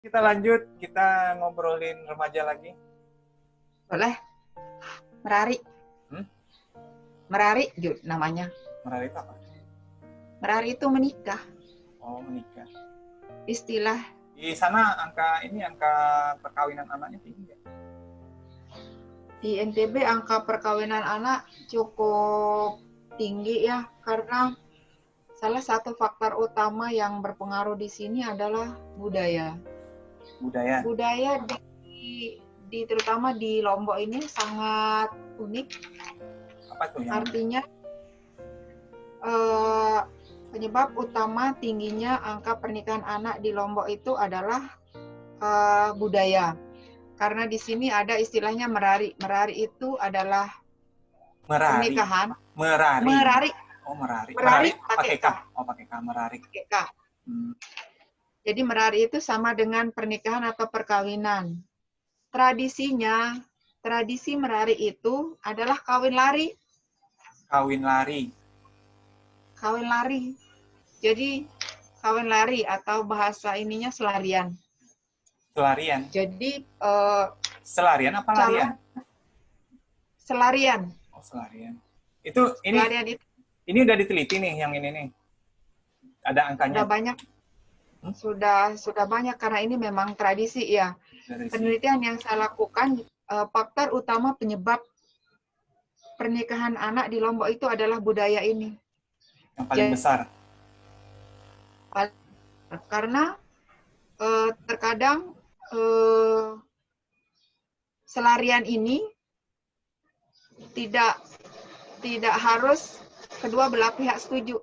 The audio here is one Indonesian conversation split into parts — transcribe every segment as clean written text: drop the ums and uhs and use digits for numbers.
Kita lanjut, kita ngobrolin remaja lagi. Boleh. Merari. Merari, Jud, namanya. Merari itu apa? Merari itu menikah. Oh, menikah. Istilah. Di sana angka perkawinan anaknya tinggi nggak? Di NTB angka perkawinan anak cukup tinggi ya, karena salah satu faktor utama yang berpengaruh di sini adalah budaya. Budaya. Budaya terutama di Lombok ini sangat unik. Apa tuh yang Artinya penyebab utama tingginya angka pernikahan anak di Lombok itu adalah budaya. Karena di sini ada istilahnya merari. Merari itu adalah merari? pernikahan. Merari. Merari. Oh, merari. Merari pakai K. Oh, pakai K, merari. Pakai K. Jadi merari itu sama dengan pernikahan atau perkawinan. Tradisinya, tradisi merari itu adalah kawin lari. Kawin lari. Kawin lari. Jadi kawin lari atau bahasa ininya selarian. Selarian. Jadi selarian apa larian? Selarian. Oh, selarian. Itu ini. Selarian itu. Ini udah diteliti nih yang ini nih. Ada angkanya. Sudah banyak. Sudah banyak karena ini memang tradisi ya. Penelitian yang saya lakukan, faktor utama penyebab pernikahan anak di Lombok itu adalah budaya ini. Yang paling besar. Karena terkadang selarian ini tidak harus kedua belah pihak setuju.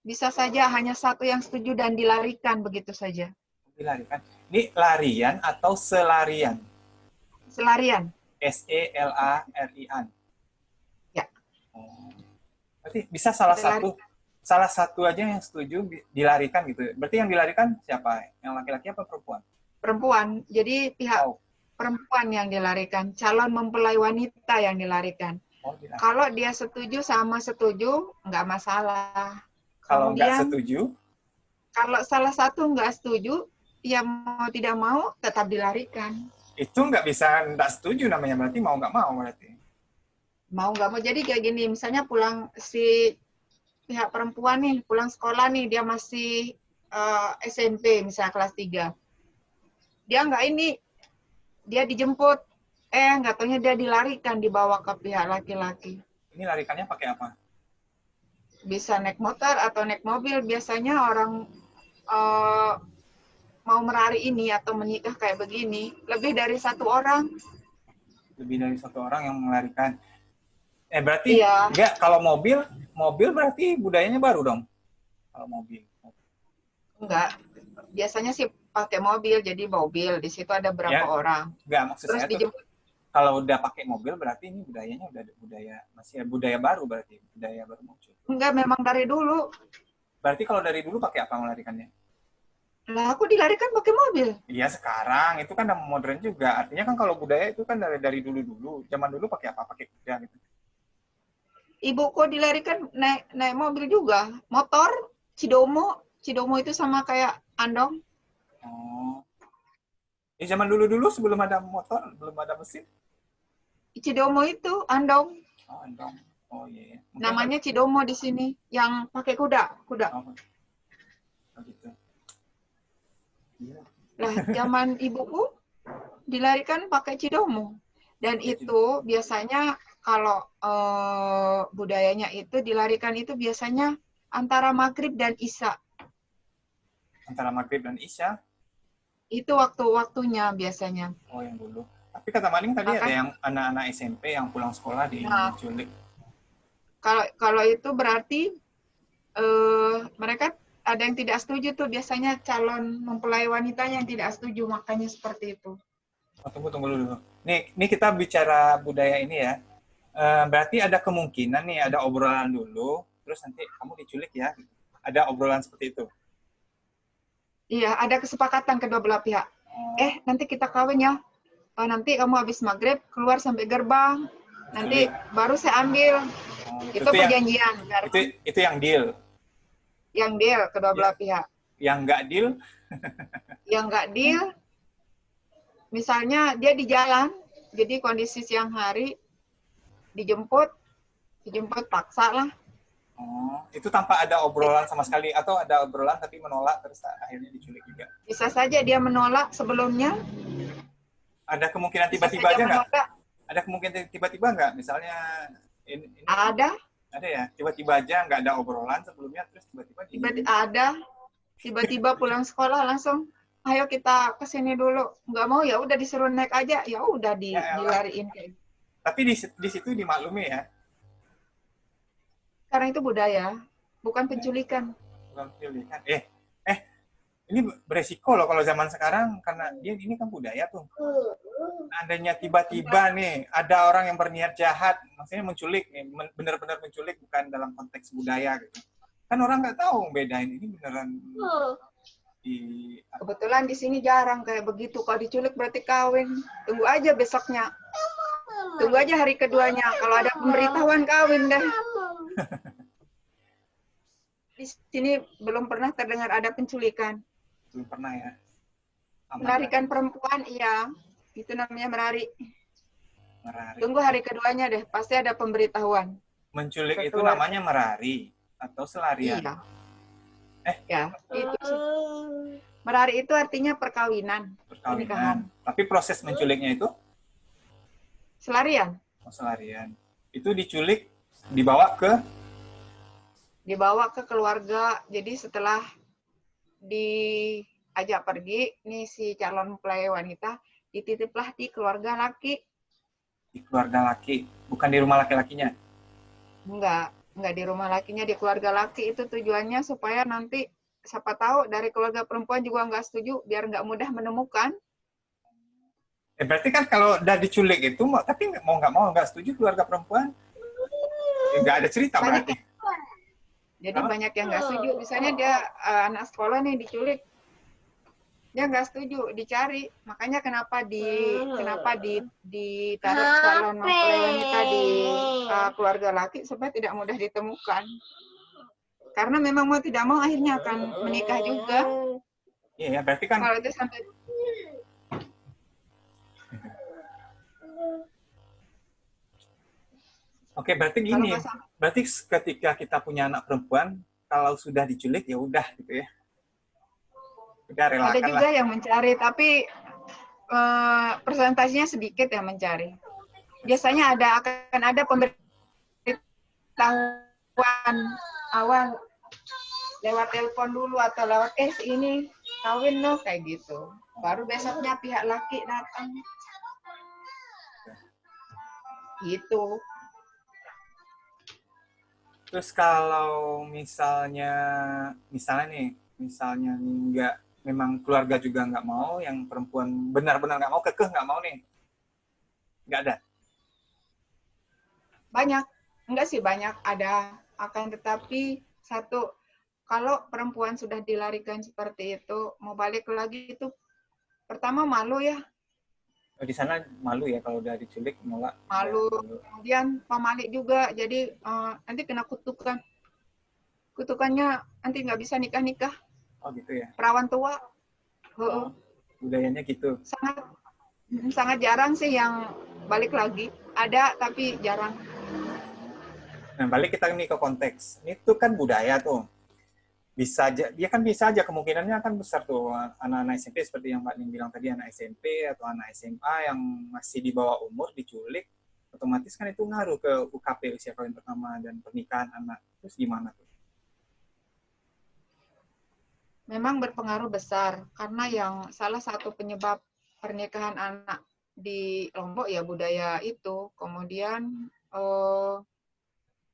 Bisa saja hanya satu yang setuju dan dilarikan begitu saja. Dilarikan. Ini larian atau selarian? Selarian. S-E-L-A-R-I-An. Ya. Oh. Berarti bisa salah satu aja yang setuju dilarikan gitu. Berarti yang dilarikan siapa? Yang laki-laki apa perempuan? Perempuan. Jadi pihak perempuan yang dilarikan. Calon mempelai wanita yang dilarikan. Oh, kalau dia setuju sama setuju, nggak masalah. Kalau nggak setuju? Kalau salah satu nggak setuju, ya mau tidak mau tetap dilarikan. Itu nggak bisa nggak setuju namanya, berarti mau nggak mau berarti. Mau nggak mau. Jadi kayak gini, misalnya pulang si pihak perempuan nih, pulang sekolah nih, dia masih SMP, misalnya kelas 3. Dia nggak ini, dia dijemput, nggak taunya dia dilarikan, dibawa ke pihak laki-laki. Ini larikannya pakai apa? Bisa naik motor atau naik mobil. Biasanya orang mau merari ini atau menikah kayak begini, lebih dari satu orang. Lebih dari satu orang yang melarikan. Berarti iya. Enggak, kalau mobil berarti budayanya baru dong. Kalau mobil. Enggak. Biasanya sih pakai mobil, jadi mobil. Di situ ada berapa orang. Enggak, maksud terus saya dijemput. Kalau udah pakai mobil berarti ini budayanya udah masih budaya baru berarti, budaya baru muncul. Enggak, memang dari dulu. Berarti kalau dari dulu pakai apa melarikannya? Lah, aku dilarikan pakai mobil. Iya, sekarang itu kan udah modern juga. Artinya kan kalau budaya itu kan dari dulu. Zaman dulu pakai apa? Pakai kuda gitu. Ibuku dilarikan naik mobil juga. Motor, Cidomo. Cidomo itu sama kayak andong. Oh. Zaman dulu sebelum ada motor, belum ada mesin. Cidomo itu andong. Oh, andong. Oh iya. Namanya Cidomo di sini, yang pakai kuda. Oh gitu. Lah, zaman ibuku dilarikan pakai Cidomo. Dan itu biasanya kalau budayanya itu dilarikan itu biasanya antara maghrib dan isya. Antara maghrib dan isya? Itu waktu-waktunya biasanya. Oh, yang dulu. Tapi kata Maning tadi ada yang anak-anak SMP yang pulang sekolah diculik. Kalau itu berarti mereka ada yang tidak setuju tuh, biasanya calon mempelai wanita yang tidak setuju, makanya seperti itu. Oh, tunggu dulu. Nih kita bicara budaya ini ya. Berarti ada kemungkinan nih, ada obrolan dulu, terus nanti kamu diculik ya. Ada obrolan seperti itu? Iya, ada kesepakatan kedua belah pihak. Nanti kita kawin ya. Nanti kamu habis maghrib keluar sampai gerbang. Nanti baru saya ambil. Itu perjanjian. Itu yang deal? Yang deal kedua belah pihak. Yang nggak deal? Yang nggak deal, misalnya dia di jalan, jadi kondisi siang hari, dijemput, dijemput paksa lah. Oh, itu tanpa ada obrolan sama sekali atau ada obrolan tapi menolak terus akhirnya diculik juga. Bisa saja dia menolak sebelumnya, Ada kemungkinan bisa tiba-tiba saja aja nggak? menolak. Ada kemungkinan tiba-tiba nggak? Misalnya ini Ada, ada ya, tiba-tiba aja nggak ada obrolan sebelumnya terus tiba-tiba di tiba-tiba ada, tiba-tiba pulang sekolah langsung, ayo kita ke sini dulu. Nggak mau ya udah disuruh naik aja, ya udah ya elah. dilariin kayak gitu. Tapi di situ dimaklumi ya. Sekarang itu budaya, bukan Ya, penculikan. bukan pilihan. Eh, ini beresiko loh kalau zaman sekarang karena dia ini kan budaya tuh. Adanya tiba-tiba nih ada orang yang berniat jahat, maksudnya menculik nih, benar-benar menculik bukan dalam konteks budaya gitu. Kan orang nggak tahu bedain ini beneran di Kebetulan di sini jarang kayak begitu. Kalau diculik berarti kawin. Tunggu aja besoknya. Tunggu aja hari keduanya. Kalau ada pemberitahuan kawin deh. Di sini belum pernah terdengar ada penculikan. belum pernah ya. Aman Melarikan berarti. perempuan, iya. Itu namanya melari. Merari. Tunggu hari keduanya deh. Pasti ada pemberitahuan. Menculik itu Keluar. namanya merari atau selarian. Iya. Ya, itu sih. Merari itu artinya perkawinan. Perkawinan. Pernikahan. Tapi proses menculiknya itu Selarian. selarian. Itu diculik dibawa ke Dibawa ke keluarga. Jadi setelah diajak pergi, nih si calon mempelai wanita dititiplah di keluarga laki. di keluarga laki, bukan di rumah laki-lakinya. Enggak di rumah lakinya, di keluarga laki. Itu tujuannya supaya nanti siapa tahu dari keluarga perempuan juga nggak setuju, biar nggak mudah menemukan. Berarti kan kalau udah diculik itu, tapi mau nggak mau nggak setuju keluarga perempuan, nggak ada cerita Banyak berarti. yang, jadi Apa? banyak yang nggak setuju. Misalnya dia anak sekolah nih diculik, dia nggak setuju, dicari. Makanya kenapa ditaruh calon mempelai wanita di keluarga laki supaya tidak mudah ditemukan. Karena memang mau tidak mau akhirnya akan menikah juga. Iya, ya, berarti kan. Kalau itu sampai Oke, berarti kalau gini. nggak sampai, Berarti ketika kita punya anak perempuan, kalau sudah diculik ya udah gitu ya. Udah ada relakan lah. juga yang mencari, tapi persentasenya sedikit yang mencari. Biasanya akan ada pemberitahuan awal lewat telepon dulu atau lewat ini kawin loh kayak gitu. Baru besoknya pihak laki datang. Gitu. Terus kalau misalnya nih, nggak, memang keluarga juga nggak mau, yang perempuan benar-benar nggak mau, kekeh nggak mau nih, nggak ada. Banyak. Enggak sih banyak, ada. Akan tetapi satu, kalau perempuan sudah dilarikan seperti itu, mau balik lagi itu pertama malu ya, Di sana malu ya kalau udah diculik nolak. Ya, malu. malu. Kemudian pamalik juga, jadi nanti kena kutukan. Kutukannya nanti nggak bisa nikah-nikah, Oh gitu ya. perawan tua. Oh, budayanya gitu. Sangat sangat jarang sih yang balik lagi. Ada tapi jarang. Nah, balik kita nih ke konteks. Ini tuh kan budaya tuh. Bisa aja, dia kan bisa aja kemungkinannya akan besar tuh anak-anak SMP seperti yang Mbak Ning bilang tadi, anak SMP atau anak SMA yang masih di bawah umur diculik, otomatis kan itu ngaruh ke UKP, usia kawin pertama, dan pernikahan anak. Terus gimana tuh? Memang berpengaruh besar karena yang salah satu penyebab pernikahan anak di Lombok ya budaya itu. Kemudian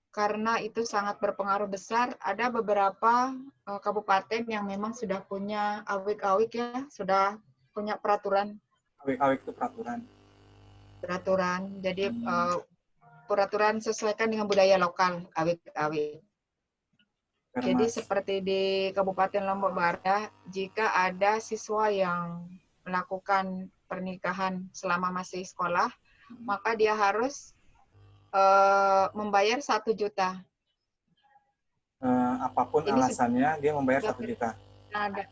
karena itu sangat berpengaruh besar, ada beberapa kabupaten yang memang sudah punya awik-awik ya, sudah punya peraturan. Awik-awik itu peraturan. Peraturan. Jadi peraturan sesuaikan dengan budaya lokal, awik-awik. Jadi Termas. seperti di Kabupaten Lombok Barat, jika ada siswa yang melakukan pernikahan selama masih sekolah, maka dia harus membayar 1 juta. Apapun Ini alasannya, dia membayar sudah 1 juta. ada.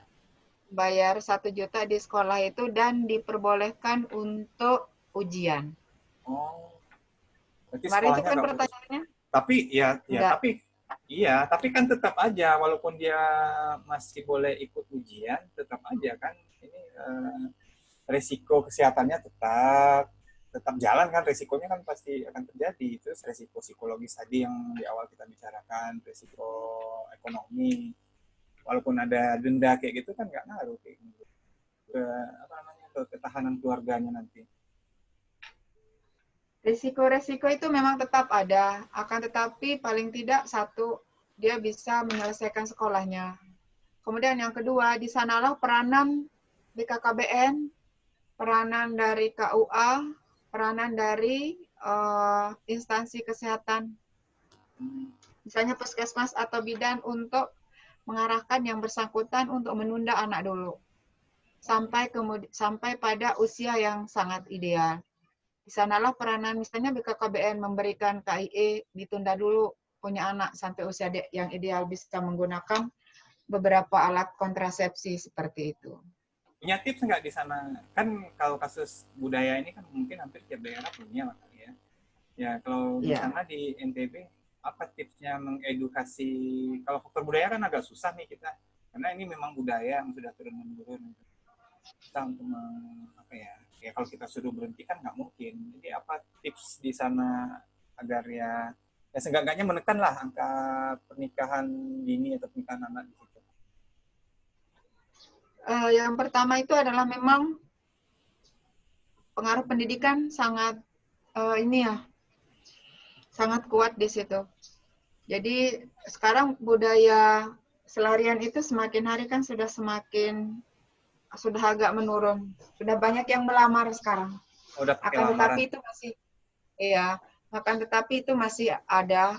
bayar 1 juta di sekolah itu dan diperbolehkan untuk ujian. Oh, berarti Kemarin itu sekolahnya kan nggak boleh. pertanyaannya Tapi enggak. tapi kan tetap aja walaupun dia masih boleh ikut ujian, tetap aja kan ini resiko kesehatannya tetap jalan kan, resikonya kan pasti akan terjadi. Terus resiko psikologis tadi yang di awal kita bicarakan, resiko ekonomi, walaupun ada denda kayak gitu kan nggak ngaruh kayak gitu ke apa namanya, ke ketahanan keluarganya nanti. Risiko-risiko itu memang tetap ada, akan tetapi paling tidak satu, dia bisa menyelesaikan sekolahnya. Kemudian yang kedua, di sanalah peranan BKKBN, peranan dari KUA, peranan dari instansi kesehatan, misalnya puskesmas atau bidan untuk mengarahkan yang bersangkutan untuk menunda anak dulu sampai pada usia yang sangat ideal. Di sanalah peranan misalnya BKKBN memberikan KIE ditunda dulu punya anak sampai usia yang ideal bisa menggunakan beberapa alat kontrasepsi seperti itu. Punya tips nggak di sana? Kan kalau kasus budaya ini kan mungkin hampir tiap daerah punya lah kali ya. Ya kalau di Iya. sana di NTB apa tipsnya mengedukasi? Kalau faktor budaya kan agak susah nih kita, karena ini memang budaya yang sudah turun menurun. Kita untuk apa ya? Ya kalau kita suruh berhenti kan nggak mungkin. Jadi apa tips di sana agar ya seenggaknya menekan lah angka pernikahan dini atau pernikahan anak di situ. Yang pertama itu adalah memang pengaruh pendidikan sangat sangat kuat di situ. Jadi sekarang budaya selarian itu semakin hari kan sudah agak menurun. Sudah banyak yang melamar sekarang. Oh, udah pakai Akan lamaran. tetapi itu masih ada,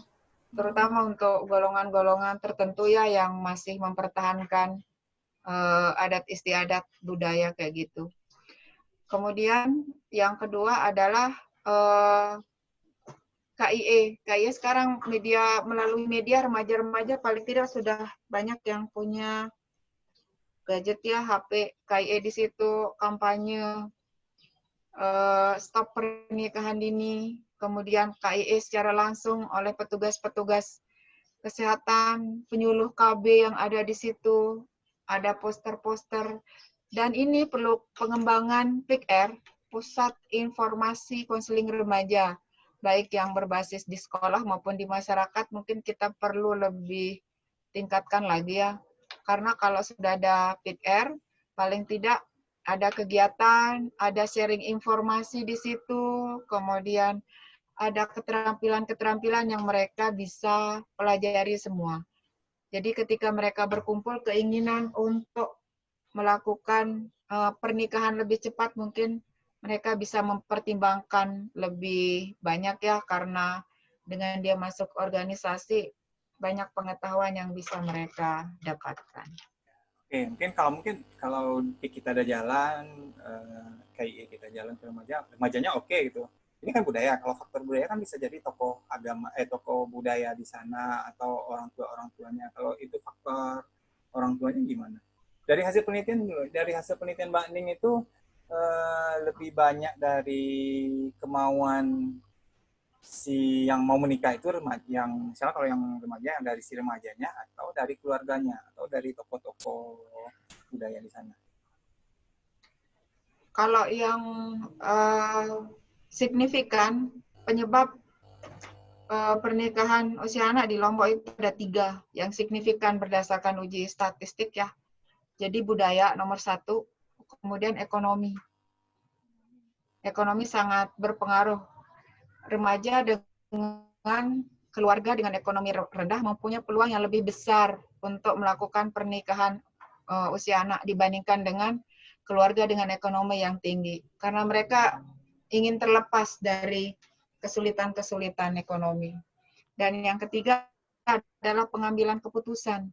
terutama untuk golongan-golongan tertentu ya yang masih mempertahankan adat istiadat budaya kayak gitu. Kemudian yang kedua adalah KIE. KIE sekarang melalui media remaja-remaja paling tidak sudah banyak yang punya gadget ya, HP. KIE di situ kampanye stop pernikahan dini, kemudian KIE secara langsung oleh petugas-petugas kesehatan, penyuluh KB yang ada di situ, ada poster-poster, dan ini perlu pengembangan PIKR, Pusat Informasi Konseling Remaja, baik yang berbasis di sekolah maupun di masyarakat, mungkin kita perlu lebih tingkatkan lagi ya, karena kalau sudah ada PIKR, paling tidak ada kegiatan, ada sharing informasi di situ, kemudian ada keterampilan-keterampilan yang mereka bisa pelajari semua. Jadi ketika mereka berkumpul keinginan untuk melakukan pernikahan lebih cepat, mungkin mereka bisa mempertimbangkan lebih banyak ya, karena dengan dia masuk organisasi, banyak pengetahuan yang bisa mereka dapatkan. Oke, mungkin kalau kita ada jalan, kayak kita jalan ke remajanya oke gitu. Ini kan budaya. Kalau faktor budaya kan bisa jadi tokoh agama, tokoh budaya di sana atau orang tuanya. Kalau itu faktor orang tuanya gimana? Dari hasil penelitian Mbak Ning itu lebih banyak dari kemauan si yang mau menikah itu remaja, yang misalnya kalau yang remaja yang dari si remajanya atau dari keluarganya atau dari tokoh-tokoh budaya di sana. Kalau yang signifikan penyebab pernikahan usia anak di Lombok itu ada 3 yang signifikan berdasarkan uji statistik ya. Jadi budaya nomor 1, kemudian ekonomi. Ekonomi sangat berpengaruh. Remaja dengan keluarga dengan ekonomi rendah mempunyai peluang yang lebih besar untuk melakukan pernikahan usia anak dibandingkan dengan keluarga dengan ekonomi yang tinggi. Karena mereka ingin terlepas dari kesulitan-kesulitan ekonomi. Dan yang ketiga adalah pengambilan keputusan.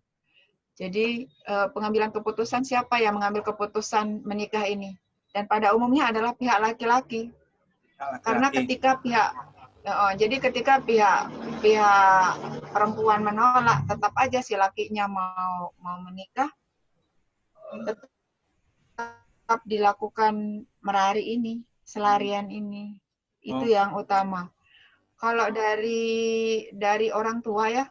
Jadi pengambilan keputusan, siapa yang mengambil keputusan menikah ini? Dan pada umumnya adalah pihak laki-laki. Karena ketika ketika pihak perempuan menolak, tetap aja si lakinya mau menikah, tetap dilakukan selarian ini. Itu yang utama. Kalau dari orang tua ya,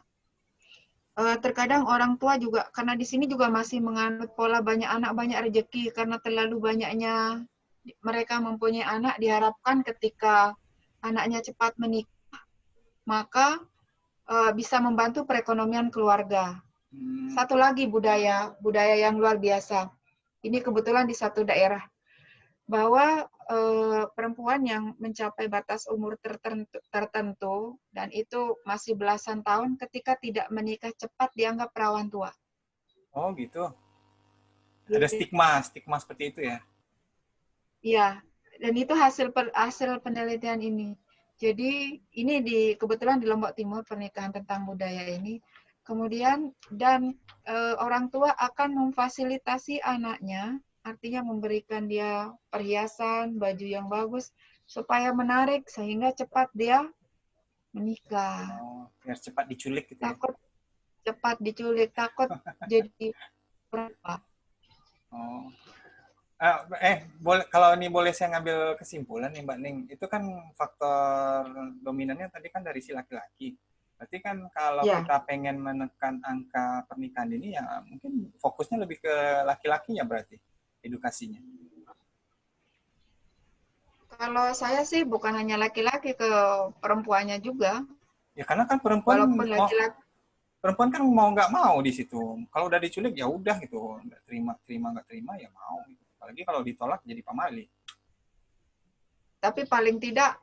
terkadang orang tua juga, karena di sini juga masih menganut pola banyak anak banyak rezeki, karena terlalu banyaknya mereka mempunyai anak, diharapkan ketika anaknya cepat menikah, maka bisa membantu perekonomian keluarga. Satu lagi budaya yang luar biasa. Ini kebetulan di satu daerah, bahwa perempuan yang mencapai batas umur tertentu dan itu masih belasan tahun, ketika tidak menikah cepat dianggap perawan tua. Oh gitu. Ada stigma seperti itu ya? Iya, dan itu hasil penelitian ini. Jadi ini kebetulan di Lombok Timur, pernikahan tentang budaya ini. Kemudian orang tua akan memfasilitasi anaknya, artinya memberikan dia perhiasan, baju yang bagus, supaya menarik sehingga cepat dia menikah. Oh, biar cepat diculik gitu ya? Takut cepat diculik, takut jadi berapa. Oh. Kalau ini boleh saya ngambil kesimpulan nih Mbak Ning, itu kan faktor dominannya tadi kan dari si laki-laki. Berarti kan kalau kita pengen menekan angka pernikahan dini, ya mungkin fokusnya lebih ke laki-lakinya berarti, edukasinya. Kalau saya sih bukan hanya laki-laki, ke perempuannya juga. Ya karena kan perempuan Walaupun laki-laki, perempuan kan mau nggak mau di situ. Kalau udah diculik ya udah gitu, nggak terima nggak terima ya mau. Gitu. Apalagi kalau ditolak jadi pamali. tapi paling tidak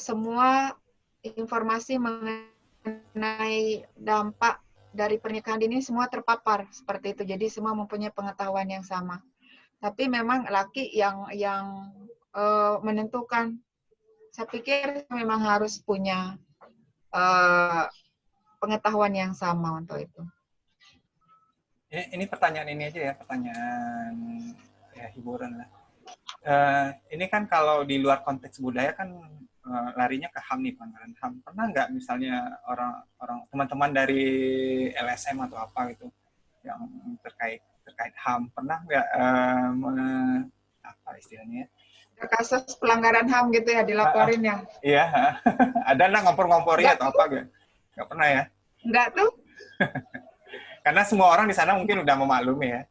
semua informasi mengenai dampak dari pernikahan dini semua terpapar seperti itu. Jadi semua mempunyai pengetahuan yang sama. Tapi memang laki yang menentukan. Saya pikir memang harus punya pengetahuan yang sama untuk itu. Ini pertanyaan ini aja ya, pertanyaan ya hiburan lah. Ini kan kalau di luar konteks budaya kan larinya ke HAM nih, pelanggaran HAM. Pernah nggak misalnya orang teman-teman dari LSM atau apa gitu yang terkait HAM, pernah nggak apa istilahnya? Kasus pelanggaran HAM gitu ya dilaporin ya? Iya, ada nggak ngompor-ngompori atau apa gitu? Nggak pernah ya? Nggak tuh. Karena semua orang di sana mungkin udah memaklumi ya.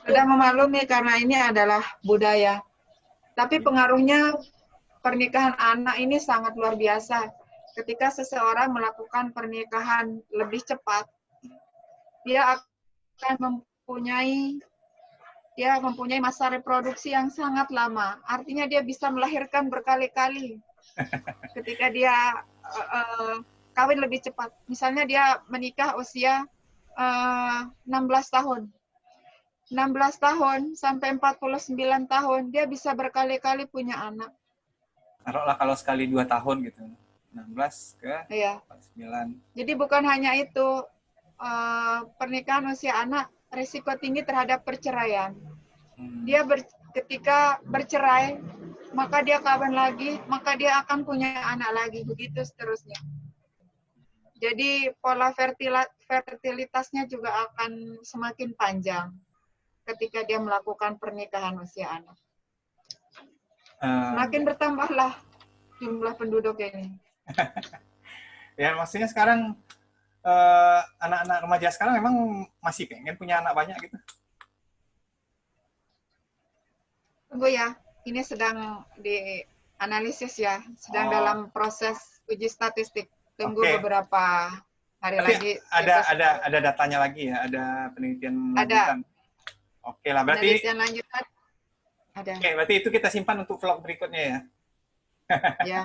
Sudah memaklumi karena ini adalah budaya. Tapi pengaruhnya pernikahan anak ini sangat luar biasa. Ketika seseorang melakukan pernikahan lebih cepat, dia akan mempunyai masa reproduksi yang sangat lama. Artinya dia bisa melahirkan berkali-kali. Ketika dia kawin lebih cepat. Misalnya dia menikah usia 16 tahun. 16 tahun sampai 49 tahun, dia bisa berkali-kali punya anak. Taruhlah kalau sekali 2 tahun gitu. 16 ke 49. Jadi bukan hanya itu, pernikahan usia anak risiko tinggi terhadap perceraian. Dia ketika bercerai, maka dia kawin lagi, maka dia akan punya anak lagi, begitu seterusnya. Jadi pola fertilitasnya juga akan semakin panjang ketika dia melakukan pernikahan usia anak. Semakin bertambahlah jumlah penduduk ini. Ya maksudnya sekarang anak-anak remaja sekarang memang masih pengen punya anak banyak gitu. Tunggu ya, ini sedang dianalisis ya, sedang dalam proses uji statistik. Tunggu beberapa hari lagi. Ada datanya lagi ya, ada penelitian lanjutan. Oke lah, berarti penelitian lanjutan ada. Oke, berarti itu kita simpan untuk vlog berikutnya ya. Ya.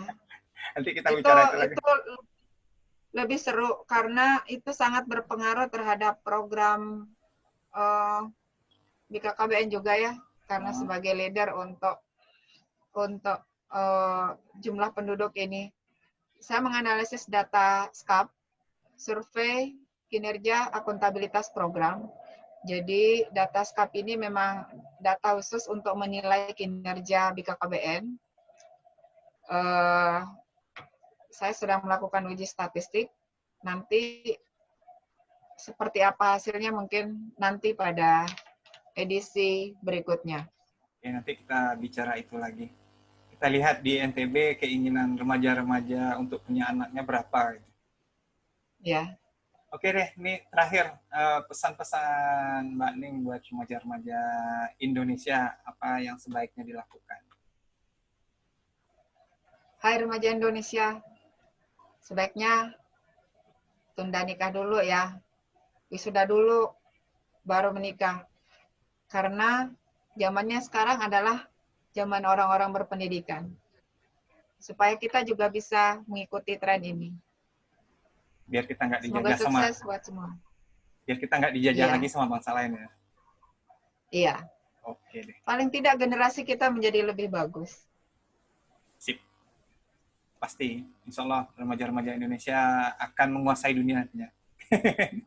Nanti kita bicara itu lagi. Itu lebih seru karena itu sangat berpengaruh terhadap program BKKBN juga ya, karena sebagai leader untuk jumlah penduduk ini. Saya menganalisis data SKAP, survei kinerja akuntabilitas program. Jadi data SKAP ini memang data khusus untuk menilai kinerja BKKBN. Saya sedang melakukan uji statistik. Nanti seperti apa hasilnya mungkin nanti pada edisi berikutnya. Oke, nanti kita bicara itu lagi. Kita lihat di NTB keinginan remaja-remaja untuk punya anaknya berapa. Gitu. Ya. Oke deh, ini terakhir pesan-pesan Mbak Ning buat remaja-remaja Indonesia, apa yang sebaiknya dilakukan? Hai remaja Indonesia, sebaiknya tunda nikah dulu ya. Wisuda dulu, baru menikah. Karena zamannya sekarang adalah zaman orang-orang berpendidikan. Supaya kita juga bisa mengikuti tren ini. Biar kita nggak Semoga dijajah sama, sukses buat semua. biar kita nggak dijajah Iya. lagi sama bangsa lain ya. Iya. Oke deh, Paling tidak generasi kita menjadi lebih bagus. sip. Pasti, insya Allah remaja-remaja Indonesia akan menguasai dunia nantinya.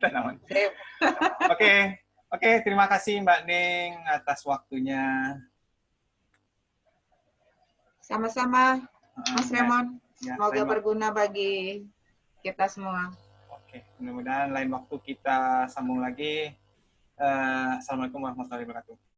Kita namanya. Sip. Oke, terima kasih Mbak Ning atas waktunya. Sama-sama, Mas Remon. Ya, Semoga berguna bagi kita semua. Oke, mudah-mudahan lain waktu kita sambung lagi. Assalamualaikum warahmatullahi wabarakatuh.